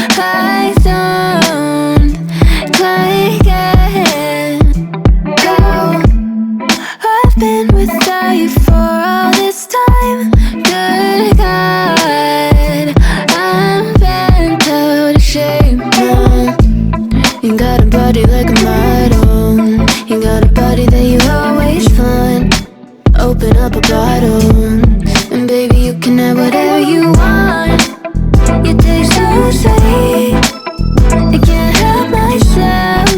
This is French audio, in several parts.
I don't like it. Oh, I've been without you for all this time. Good God, I'm bent out of shape now. You got a body like a model. You got a body that you always find. Open up a bottle, and baby you can have whatever you want. You taste so sweet, I can't help myself.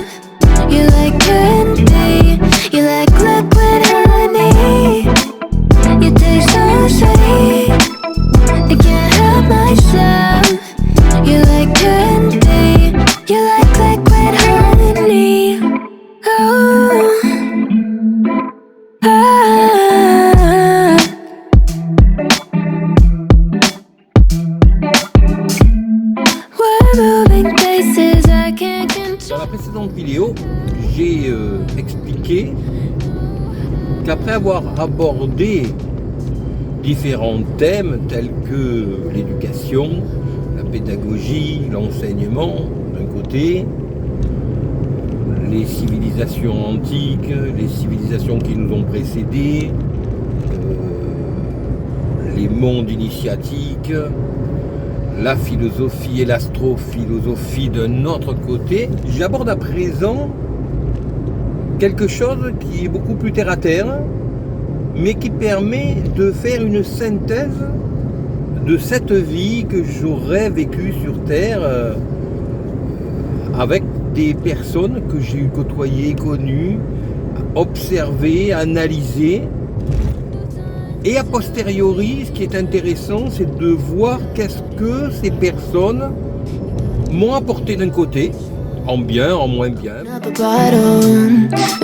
You like candy, you like liquid honey. You taste so sweet, I can't help myself. You like candy, you like liquid honey. Oh, ah. We're moving places I can't control. Dans la précédente vidéo, j'ai expliqué qu'après avoir abordé différents thèmes tels que l'éducation, la pédagogie, l'enseignement d'un côté, les civilisations antiques, les civilisations qui nous ont précédés, les mondes initiatiques, la philosophie et l'astrophilosophie d'un autre côté, j'aborde à présent quelque chose qui est beaucoup plus terre à terre, mais qui permet de faire une synthèse de cette vie que j'aurais vécue sur Terre avec des personnes que j'ai côtoyées, connues, observées, analysées. Et a posteriori, ce qui est intéressant, c'est de voir qu'est-ce que ces personnes m'ont apporté d'un côté, en bien, en moins bien. Up a bottle,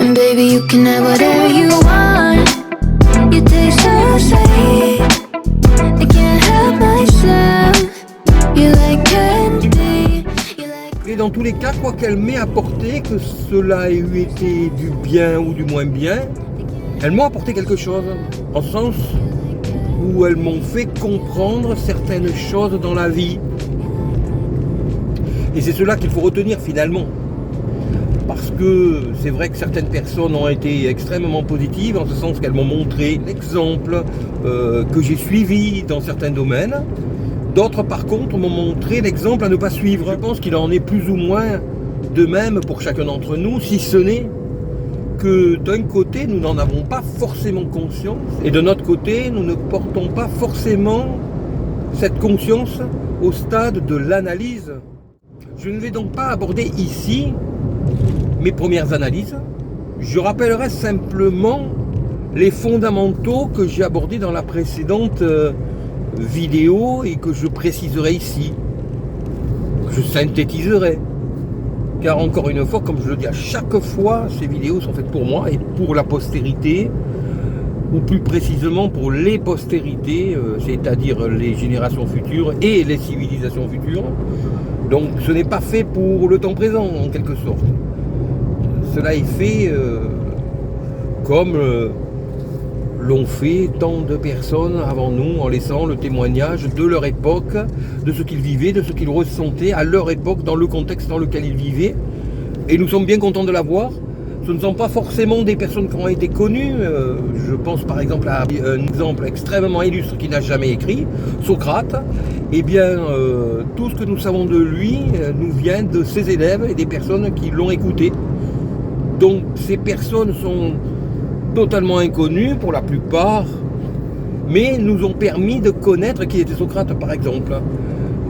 and baby you can have whatever you want. You taste so sweet, I can't help myself. You like candy, you like. Et dans tous les cas, quoi qu'elle m'ait apporté, que cela ait eu été du bien ou du moins bien, elles m'ont apporté quelque chose, en sens où elles m'ont fait comprendre certaines choses dans la vie. Et c'est cela qu'il faut retenir finalement. Parce que c'est vrai que certaines personnes ont été extrêmement positives, en ce sens qu'elles m'ont montré l'exemple que j'ai suivi dans certains domaines. D'autres par contre m'ont montré l'exemple à ne pas suivre. Je pense qu'il en est plus ou moins de même pour chacun d'entre nous, si ce n'est que d'un côté nous n'en avons pas forcément conscience et de notre côté nous ne portons pas forcément cette conscience au stade de l'analyse. Je ne vais donc pas aborder ici mes premières analyses. Je rappellerai simplement les fondamentaux que j'ai abordés dans la précédente vidéo et que je préciserai ici. Je synthétiserai. Car encore une fois, comme je le dis à chaque fois, ces vidéos sont faites pour moi et pour la postérité, ou plus précisément pour les postérités, c'est-à-dire les générations futures et les civilisations futures. Donc ce n'est pas fait pour le temps présent en quelque sorte. Cela est fait comme l'ont fait tant de personnes avant nous, en laissant le témoignage de leur époque, de ce qu'ils vivaient, de ce qu'ils ressentaient à leur époque, dans le contexte dans lequel ils vivaient. Et nous sommes bien contents de l'avoir. Ce ne sont pas forcément des personnes qui ont été connues. Je pense par exemple à un exemple extrêmement illustre qui n'a jamais écrit, Socrate. Eh bien, tout ce que nous savons de lui nous vient de ses élèves et des personnes qui l'ont écouté. Donc ces personnes sont totalement inconnues pour la plupart, mais nous ont permis de connaître qui était Socrate par exemple.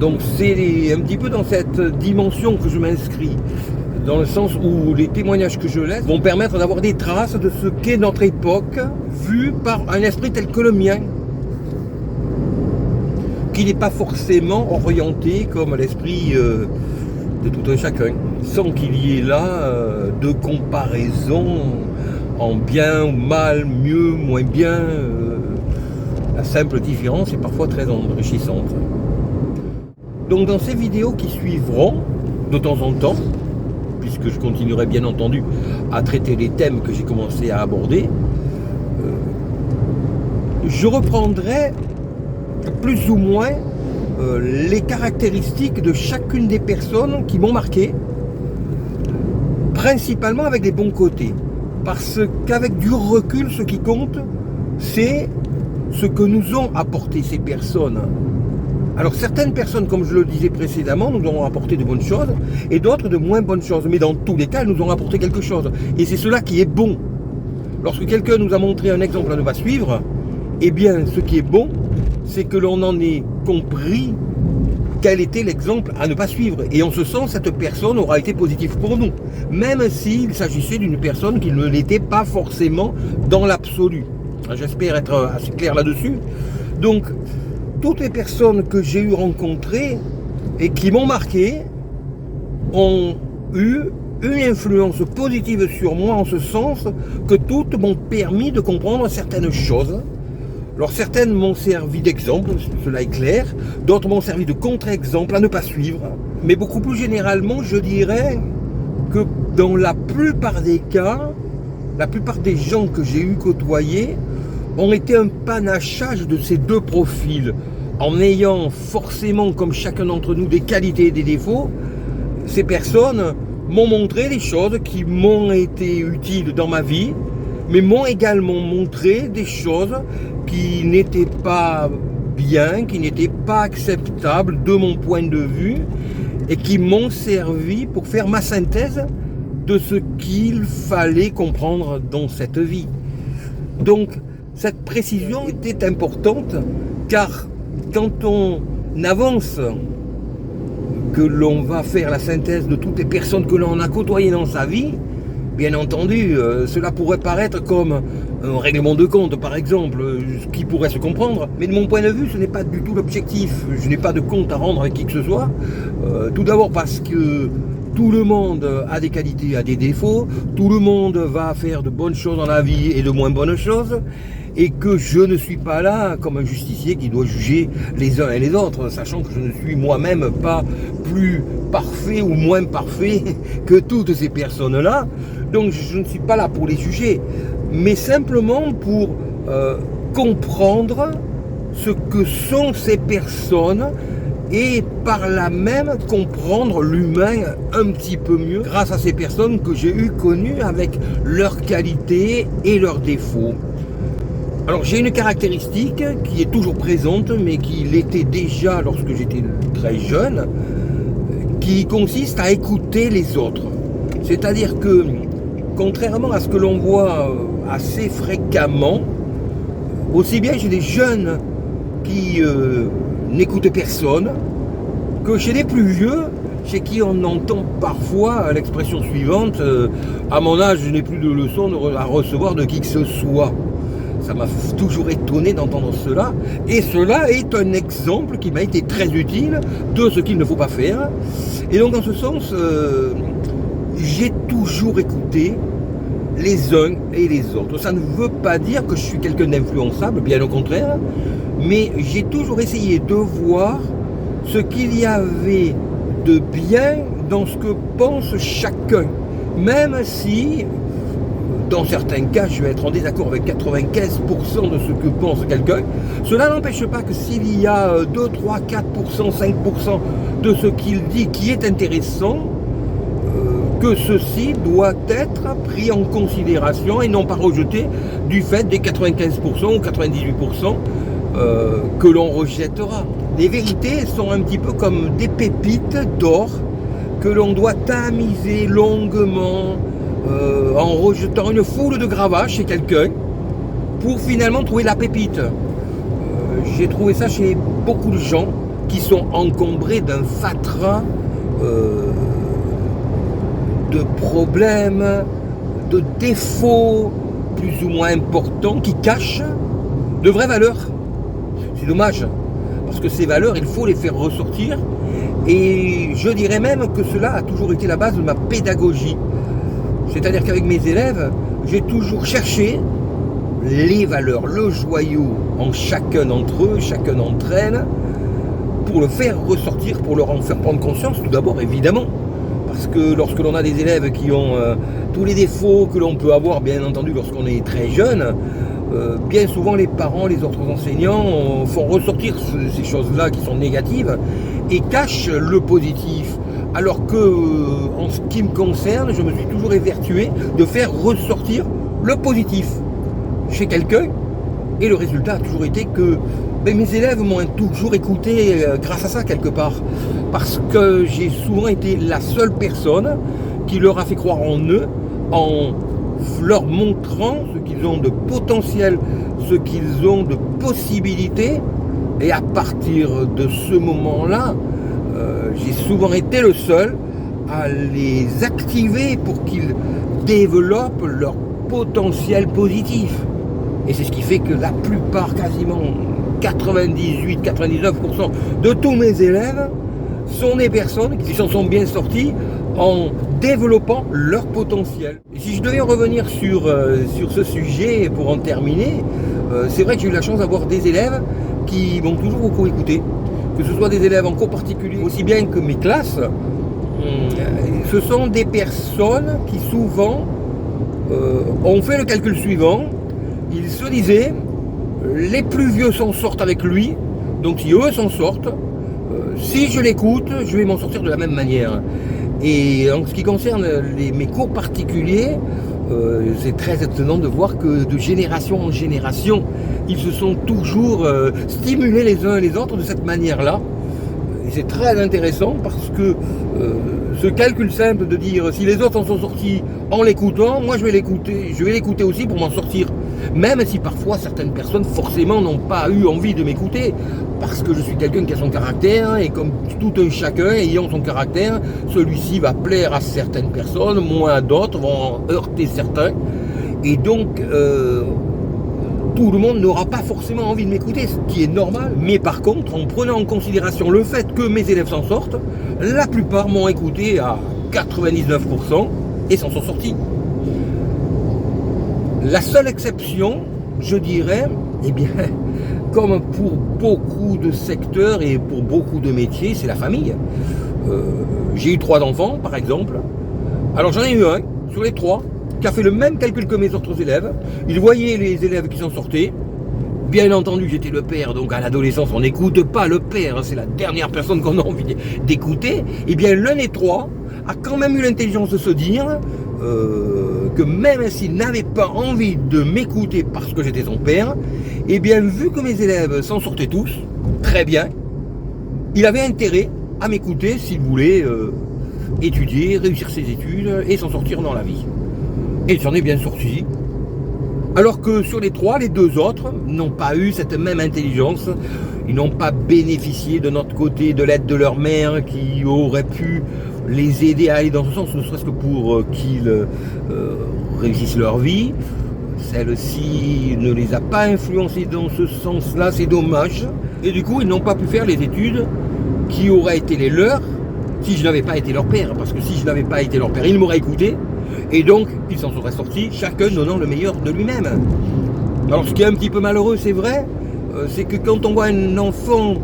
Donc c'est un petit peu dans cette dimension que je m'inscris, dans le sens où les témoignages que je laisse vont permettre d'avoir des traces de ce qu'est notre époque, vue par un esprit tel que le mien, qui n'est pas forcément orienté comme l'esprit de tout un chacun, sans qu'il y ait là de comparaison en bien ou mal, mieux, moins bien. La simple différence est parfois très enrichissante. Donc dans ces vidéos qui suivront, de temps en temps, puisque je continuerai bien entendu à traiter les thèmes que j'ai commencé à aborder, je reprendrai plus ou moins les caractéristiques de chacune des personnes qui m'ont marqué, principalement avec les bons côtés. Parce qu'avec du recul, ce qui compte, c'est ce que nous ont apporté ces personnes. Alors certaines personnes, comme je le disais précédemment, nous ont apporté de bonnes choses, et d'autres de moins bonnes choses. Mais dans tous les cas, elles nous ont apporté quelque chose. Et c'est cela qui est bon. Lorsque quelqu'un nous a montré un exemple à ne pas suivre, eh bien, ce qui est bon, c'est que l'on en ait compris quel était l'exemple à ne pas suivre. Et en ce sens, cette personne aura été positive pour nous, même s'il s'agissait d'une personne qui ne l'était pas forcément dans l'absolu. J'espère être assez clair là-dessus. Donc, toutes les personnes que j'ai eu rencontrées et qui m'ont marqué ont eu une influence positive sur moi, en ce sens que toutes m'ont permis de comprendre certaines choses. Alors certaines m'ont servi d'exemple, cela est clair, d'autres m'ont servi de contre-exemple à ne pas suivre, mais beaucoup plus généralement, je dirais que dans la plupart des cas, la plupart des gens que j'ai eu côtoyés ont été un panachage de ces deux profils, en ayant forcément, comme chacun d'entre nous, des qualités et des défauts. Ces personnes m'ont montré des choses qui m'ont été utiles dans ma vie, mais m'ont également montré des choses qui n'étaient pas bien, qui n'étaient pas acceptables de mon point de vue, et qui m'ont servi pour faire ma synthèse de ce qu'il fallait comprendre dans cette vie. Donc, cette précision était importante, car quand on avance, que l'on va faire la synthèse de toutes les personnes que l'on a côtoyées dans sa vie, bien entendu, cela pourrait paraître comme un règlement de compte, par exemple, ce qui pourrait se comprendre, mais de mon point de vue, ce n'est pas du tout l'objectif. Je n'ai pas de compte à rendre avec qui que ce soit. Tout d'abord parce que tout le monde a des qualités, a des défauts, tout le monde va faire de bonnes choses dans la vie et de moins bonnes choses, et que je ne suis pas là comme un justicier qui doit juger les uns et les autres, sachant que je ne suis moi-même pas plus parfait ou moins parfait que toutes ces personnes-là. Donc je ne suis pas là pour les juger, mais simplement pour comprendre ce que sont ces personnes, et par là même comprendre l'humain un petit peu mieux grâce à ces personnes que j'ai connues avec leurs qualités et leurs défauts. Alors j'ai une caractéristique qui est toujours présente, mais qui l'était déjà lorsque j'étais très jeune, qui consiste à écouter les autres. C'est-à-dire que, contrairement à ce que l'on voit assez fréquemment, aussi bien chez des jeunes qui n'écoutent personne, que chez les plus vieux, chez qui on entend parfois l'expression suivante, à mon âge je n'ai plus de leçons à recevoir de qui que ce soit. Ça m'a toujours étonné d'entendre cela, et cela est un exemple qui m'a été très utile de ce qu'il ne faut pas faire. Et donc en ce sens, j'ai toujours écouté les uns et les autres. Ça ne veut pas dire que je suis quelqu'un d'influençable, bien au contraire, mais j'ai toujours essayé de voir ce qu'il y avait de bien dans ce que pense chacun, même si dans certains cas, je vais être en désaccord avec 95% de ce que pense quelqu'un. Cela n'empêche pas que s'il y a 2, 3, 4%, 5% de ce qu'il dit qui est intéressant, que ceci doit être pris en considération et non pas rejeté du fait des 95% ou 98% que l'on rejettera. Les vérités sont un petit peu comme des pépites d'or que l'on doit tamiser longuement, en rejetant une foule de gravaches chez quelqu'un pour finalement trouver la pépite. J'ai trouvé ça chez beaucoup de gens qui sont encombrés d'un fatras de problèmes, de défauts plus ou moins importants qui cachent de vraies valeurs. C'est dommage, parce que ces valeurs, il faut les faire ressortir, et je dirais même que cela a toujours été la base de ma pédagogie. C'est-à-dire qu'avec mes élèves, j'ai toujours cherché les valeurs, le joyau en chacun d'entre eux, chacun d'entre elles, pour le faire ressortir, pour leur en faire prendre conscience, tout d'abord évidemment. Parce que lorsque l'on a des élèves qui ont tous les défauts que l'on peut avoir, bien entendu, lorsqu'on est très jeune, bien souvent les parents, les autres enseignants font ressortir ces choses-là qui sont négatives et cachent le positif. Alors que, en ce qui me concerne, je me suis toujours évertué de faire ressortir le positif chez quelqu'un. Et le résultat a toujours été que mes élèves m'ont toujours écouté grâce à ça quelque part. Parce que j'ai souvent été la seule personne qui leur a fait croire en eux, en leur montrant ce qu'ils ont de potentiel, ce qu'ils ont de possibilités. Et à partir de ce moment-là, j'ai souvent été le seul à les activer pour qu'ils développent leur potentiel positif. Et c'est ce qui fait que la plupart, quasiment 98-99% de tous mes élèves sont des personnes qui s'en sont bien sorties en développant leur potentiel. Et si je devais revenir sur ce sujet pour en terminer, c'est vrai que j'ai eu la chance d'avoir des élèves qui m'ont toujours beaucoup écouté, que ce soit des élèves en cours particulier, aussi bien que mes classes. Ce sont des personnes qui souvent ont fait le calcul suivant. Ils se disaient, les plus vieux s'en sortent avec lui, donc si eux s'en sortent, si je l'écoute, je vais m'en sortir de la même manière. Et en ce qui concerne mes cours particuliers, c'est très étonnant de voir que de génération en génération, ils se sont toujours stimulés les uns et les autres de cette manière-là. Et c'est très intéressant parce que ce calcul simple de dire si les autres en sont sortis en l'écoutant, moi je vais l'écouter aussi pour m'en sortir. Même si parfois certaines personnes forcément n'ont pas eu envie de m'écouter, parce que je suis quelqu'un qui a son caractère, et comme tout un chacun ayant son caractère, celui-ci va plaire à certaines personnes, moins à d'autres, vont heurter certains, et donc tout le monde n'aura pas forcément envie de m'écouter, ce qui est normal. Mais par contre, en prenant en considération le fait que mes élèves s'en sortent, la plupart m'ont écouté à 99% et s'en sont sortis. La seule exception, je dirais, eh bien, comme pour beaucoup de secteurs et pour beaucoup de métiers, c'est la famille. J'ai eu 3 enfants, par exemple. Alors j'en ai eu un, sur les 3, qui a fait le même calcul que mes autres élèves. Il voyait les élèves qui s'en sortaient. Bien entendu, j'étais le père, donc à l'adolescence, on n'écoute pas le père, c'est la dernière personne qu'on a envie d'écouter. Eh bien, l'un des 3 a quand même eu l'intelligence de se dire que même s'il n'avait pas envie de m'écouter parce que j'étais son père, eh bien, vu que mes élèves s'en sortaient tous, très bien, il avait intérêt à m'écouter s'il voulait étudier, réussir ses études et s'en sortir dans la vie. Et il s'en est bien sorti. Alors que sur les 3, les 2 autres n'ont pas eu cette même intelligence. Ils n'ont pas bénéficié de notre côté de l'aide de leur mère qui aurait pu les aider à aller dans ce sens, ne serait-ce que pour qu'ils réussissent leur vie. Celle-ci ne les a pas influencés dans ce sens-là, c'est dommage. Et du coup, ils n'ont pas pu faire les études qui auraient été les leurs si je n'avais pas été leur père. Parce que si je n'avais pas été leur père, ils m'auraient écouté. Et donc, ils s'en seraient sortis, chacun donnant le meilleur de lui-même. Alors, ce qui est un petit peu malheureux, c'est vrai, c'est que quand on voit un enfant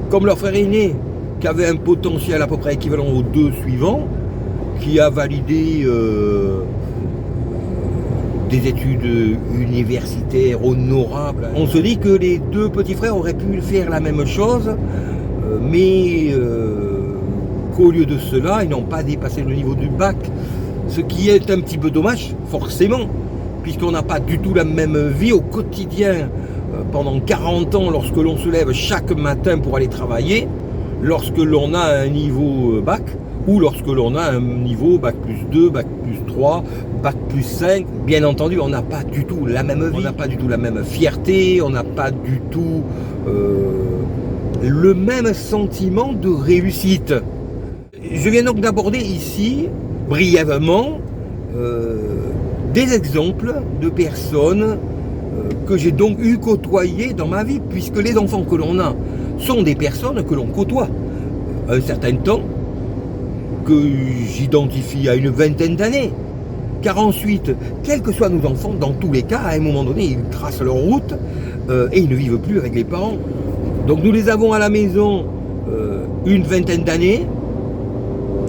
comme leur frère aîné, qui avait un potentiel à peu près équivalent aux 2 suivants, qui a validé des études universitaires honorables, on se dit que les 2 petits frères auraient pu faire la même chose, mais qu'au lieu de cela, ils n'ont pas dépassé le niveau du bac. Ce qui est un petit peu dommage, forcément, puisqu'on n'a pas du tout la même vie au quotidien pendant 40 ans lorsque l'on se lève chaque matin pour aller travailler, lorsque l'on a un niveau bac, ou lorsque l'on a un niveau bac plus 2, bac plus 3, bac plus 5. Bien entendu, on n'a pas du tout la même vie, on n'a pas du tout la même fierté, on n'a pas du tout le même sentiment de réussite. Je viens donc d'aborder ici brièvement des exemples de personnes que j'ai donc eu côtoyées dans ma vie, puisque les enfants que l'on a sont des personnes que l'on côtoie un certain temps, que j'identifie à une vingtaine d'années, car ensuite, quels que soient nos enfants, dans tous les cas, à un moment donné, ils tracent leur route et ils ne vivent plus avec les parents. Donc nous les avons à la maison une vingtaine d'années.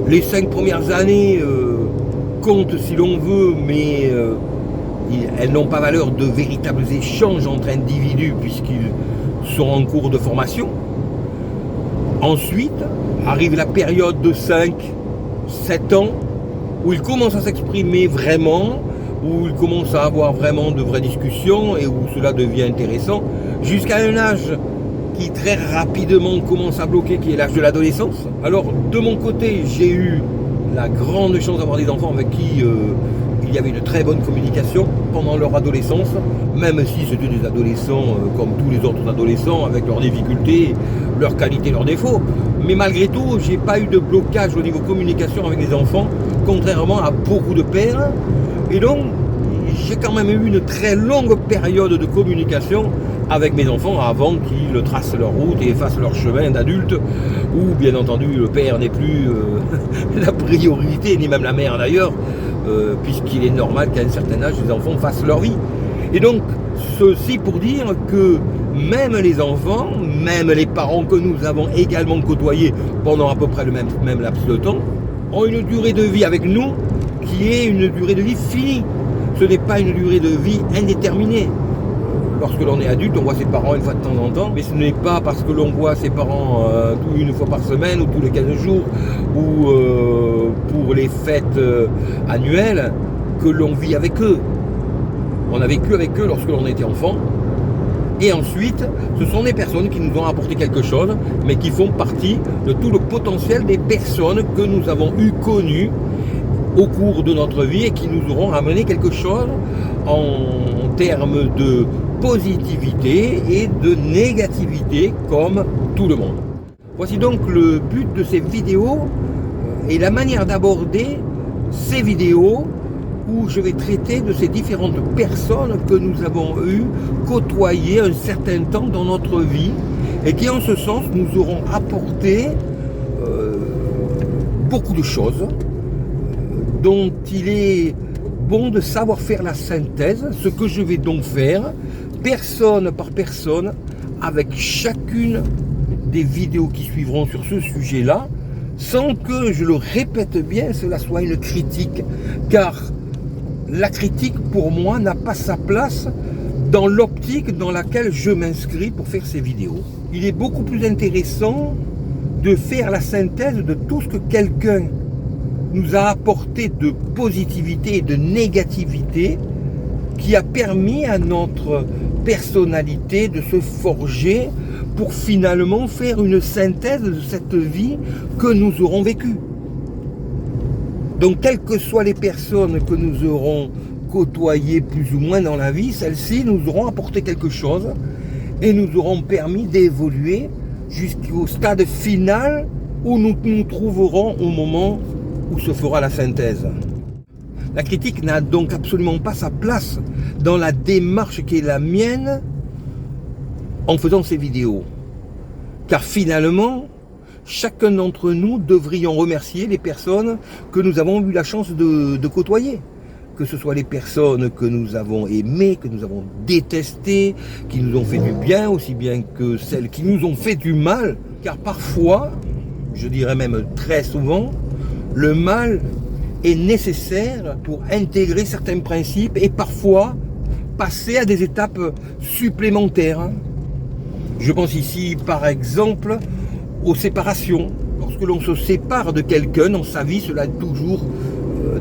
Les 5 premières années comptent si l'on veut, mais elles n'ont pas valeur de véritables échanges entre individus puisqu'ils sont en cours de formation. Ensuite, arrive la période de 5-7 ans où ils commencent à s'exprimer vraiment, où ils commencent à avoir vraiment de vraies discussions et où cela devient intéressant, jusqu'à un âge qui très rapidement commence à bloquer, qui est l'âge de l'adolescence. Alors, de mon côté, j'ai eu la grande chance d'avoir des enfants avec qui il y avait une très bonne communication pendant leur adolescence, même si c'était des adolescents comme tous les autres adolescents, avec leurs difficultés, leurs qualités, leurs défauts. Mais malgré tout, j'ai pas eu de blocage au niveau communication avec les enfants, contrairement à beaucoup de pères. Et donc, j'ai quand même eu une très longue période de communication avec mes enfants avant qu'ils tracent leur route et fassent leur chemin d'adulte, où bien entendu le père n'est plus la priorité, ni même la mère d'ailleurs, puisqu'il est normal qu'à un certain âge les enfants fassent leur vie. Et donc ceci pour dire que même les enfants, même les parents que nous avons également côtoyés pendant à peu près le même laps de temps, ont une durée de vie avec nous qui est une durée de vie finie. Ce n'est pas une durée de vie indéterminée. Lorsque l'on est adulte, on voit ses parents une fois de temps en temps, mais ce n'est pas parce que l'on voit ses parents une fois par semaine ou tous les 15 jours ou pour les fêtes annuelles que l'on vit avec eux. On a vécu avec eux lorsque l'on était enfant. Et ensuite, ce sont des personnes qui nous ont apporté quelque chose, mais qui font partie de tout le potentiel des personnes que nous avons connues au cours de notre vie et qui nous auront amené quelque chose en termes de positivité et de négativité comme tout le monde. Voici donc le but de ces vidéos et la manière d'aborder ces vidéos où je vais traiter de ces différentes personnes que nous avons côtoyées un certain temps dans notre vie et qui en ce sens nous auront apporté beaucoup de choses dont il est bon de savoir faire la synthèse, ce que je vais donc faire, personne par personne, avec chacune des vidéos qui suivront sur ce sujet-là, sans que, je le répète bien, cela soit une critique, car la critique, pour moi, n'a pas sa place dans l'optique dans laquelle je m'inscris pour faire ces vidéos. Il est beaucoup plus intéressant de faire la synthèse de tout ce que quelqu'un nous a apporté de positivité et de négativité qui a permis à notre personnalité de se forger pour finalement faire une synthèse de cette vie que nous aurons vécue. Donc, quelles que soient les personnes que nous aurons côtoyées plus ou moins dans la vie, celles-ci nous auront apporté quelque chose et nous auront permis d'évoluer jusqu'au stade final où nous nous trouverons au moment où se fera la synthèse. La critique n'a donc absolument pas sa place dans la démarche qui est la mienne en faisant ces vidéos. Car finalement, chacun d'entre nous devrions remercier les personnes que nous avons eu la chance de côtoyer. Que ce soit les personnes que nous avons aimées, que nous avons détestées, qui nous ont fait du bien, aussi bien que celles qui nous ont fait du mal. Car parfois, je dirais même très souvent, le mal est nécessaire pour intégrer certains principes et parfois passer à des étapes supplémentaires. Je pense ici par exemple aux séparations. Lorsque l'on se sépare de quelqu'un dans sa vie, cela est toujours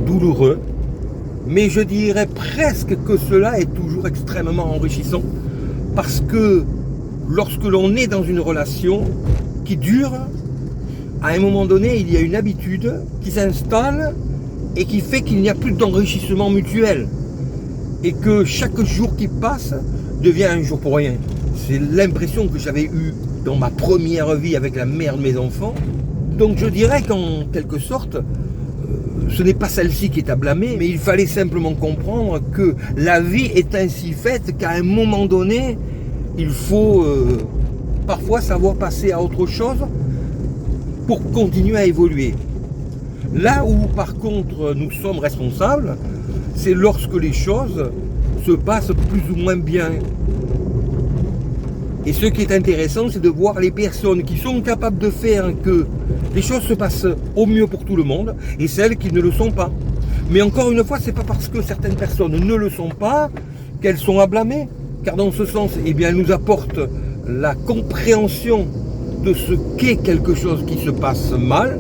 douloureux. Mais je dirais presque que cela est toujours extrêmement enrichissant parce que lorsque l'on est dans une relation qui dure, à un moment donné, il y a une habitude qui s'installe et qui fait qu'il n'y a plus d'enrichissement mutuel. Et que chaque jour qui passe devient un jour pour rien. C'est l'impression que j'avais eue dans ma première vie avec la mère de mes enfants. Donc je dirais qu'en quelque sorte, ce n'est pas celle-ci qui est à blâmer, mais il fallait simplement comprendre que la vie est ainsi faite qu'à un moment donné, il faut parfois savoir passer à autre chose pour continuer à évoluer. Là où par contre nous sommes responsables, c'est lorsque les choses se passent plus ou moins bien. Et ce qui est intéressant, c'est de voir les personnes qui sont capables de faire que les choses se passent au mieux pour tout le monde et celles qui ne le sont pas. Mais encore une fois, c'est pas parce que certaines personnes ne le sont pas qu'elles sont à blâmer. Car dans ce sens, eh bien, elles nous apportent la compréhension de ce qu'est quelque chose qui se passe mal.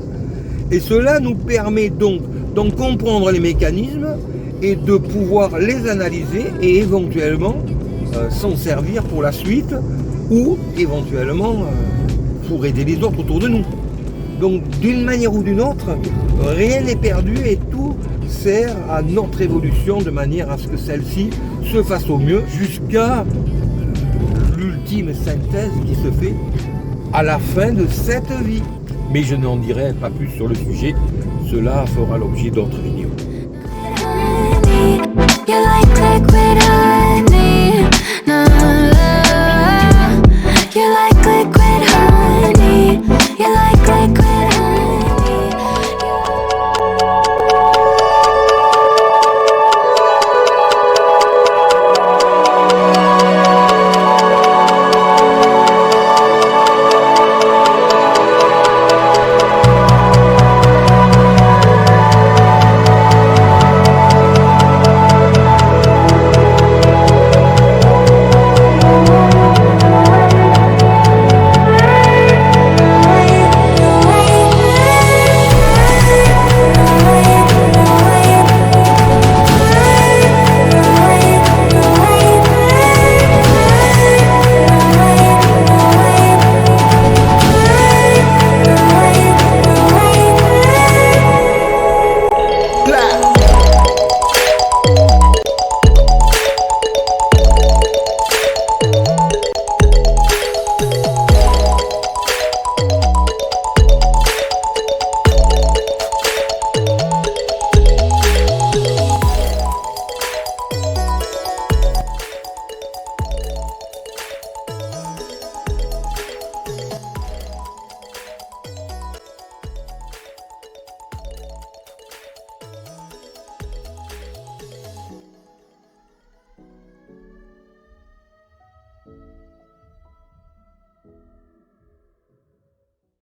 Et cela nous permet donc d'en comprendre les mécanismes et de pouvoir les analyser et éventuellement s'en servir pour la suite ou éventuellement pour aider les autres autour de nous. Donc d'une manière ou d'une autre, rien n'est perdu et tout sert à notre évolution de manière à ce que celle-ci se fasse au mieux jusqu'à l'ultime synthèse qui se fait à la fin de cette vie. Mais je n'en dirai pas plus sur le sujet, cela fera l'objet d'autres vidéos. You're like liquid